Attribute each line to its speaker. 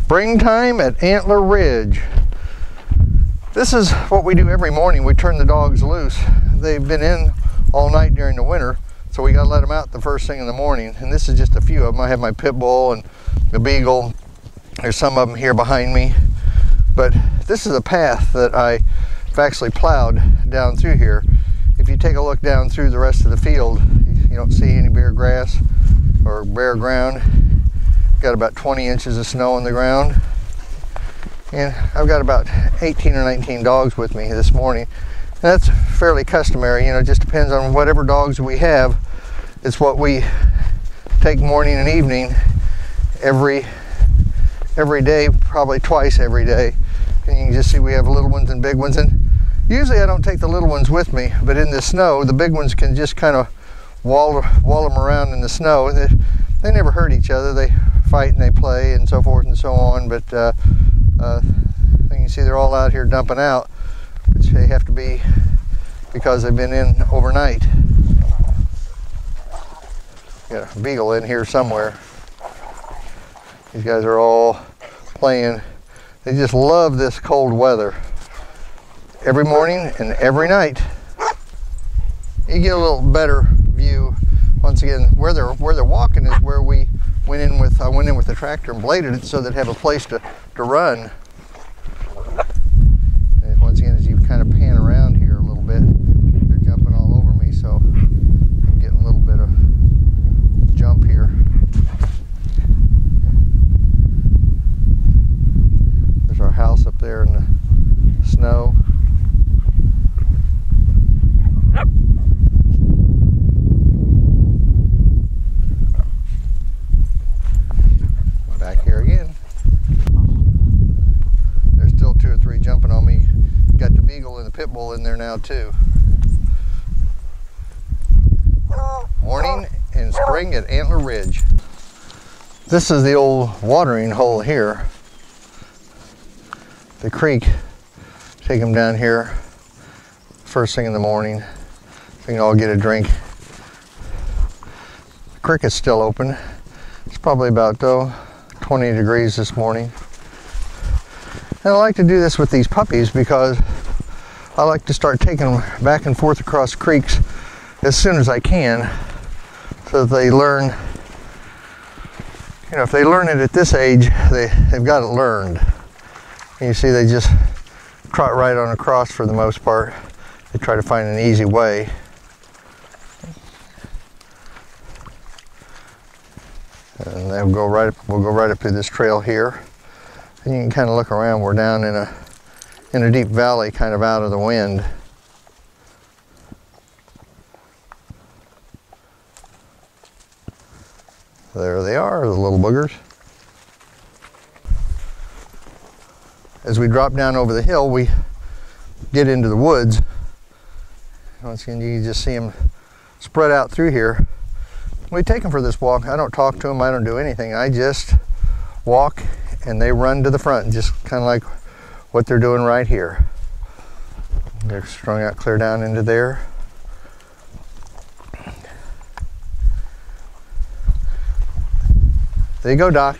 Speaker 1: Springtime at Antler Ridge. This is what we do every morning. We turn the dogs loose. They've been in all night during the winter, so we got to let them out the first thing in the morning. And this is just a few of them. I have my pit bull and the beagle. There's some of them here behind me. But this is a path that I've actually plowed down through here. If you take a look down through the rest of the field, you don't see any bare grass or bare ground. Got about 20 inches of snow on the ground. And I've got about 18 or 19 dogs with me this morning. And that's fairly customary, you know, it just depends on whatever dogs we have. It's what we take morning and evening every day, probably twice every day. And you can just see we have little ones and big ones. And usually I don't take the little ones with me, but in the snow, the big ones can just kind of wall them around in the snow. They never hurt each other. They fight and they play and so forth and so on. But you can see they're all out here dumping out, which they have to be because they've been in overnight. Got a beagle in here somewhere. These guys are all playing. They just love this cold weather. Every morning and every night. You get a little better view. Once again, where they're walking is where we went in with. I went in with the tractor and bladed it so they'd have a place to run. And once again, as you kind of pan around here a little bit, they're jumping all over me, so I'm getting a little bit of jump here. There's our house up there in the snow. Back here again. There's still 2 or 3 jumping on me. Got the beagle and the pit bull in there now too. Morning and spring at Antler Ridge. This is the old watering hole here. The creek. Take them down here first thing in the morning so we can all get a drink. The creek is still open. It's probably about 20 degrees this morning. And I like to do this with these puppies because I like to start taking them back and forth across creeks as soon as I can so that they learn, you know, if they learn it at this age, they've got it learned. And you see they just trot right on across for the most part. They try to find an easy way. And we'll go right up through this trail here. And you can kind of look around. We're down in a deep valley, kind of out of the wind. There they are, the little boogers. As we drop down over the hill, we get into the woods. Once again, you can just see them spread out through here. We take them for this walk. I don't talk to them, I don't do anything. I just walk and they run to the front, just kind of like what they're doing right here. They're strung out clear down into there. There you go, Doc.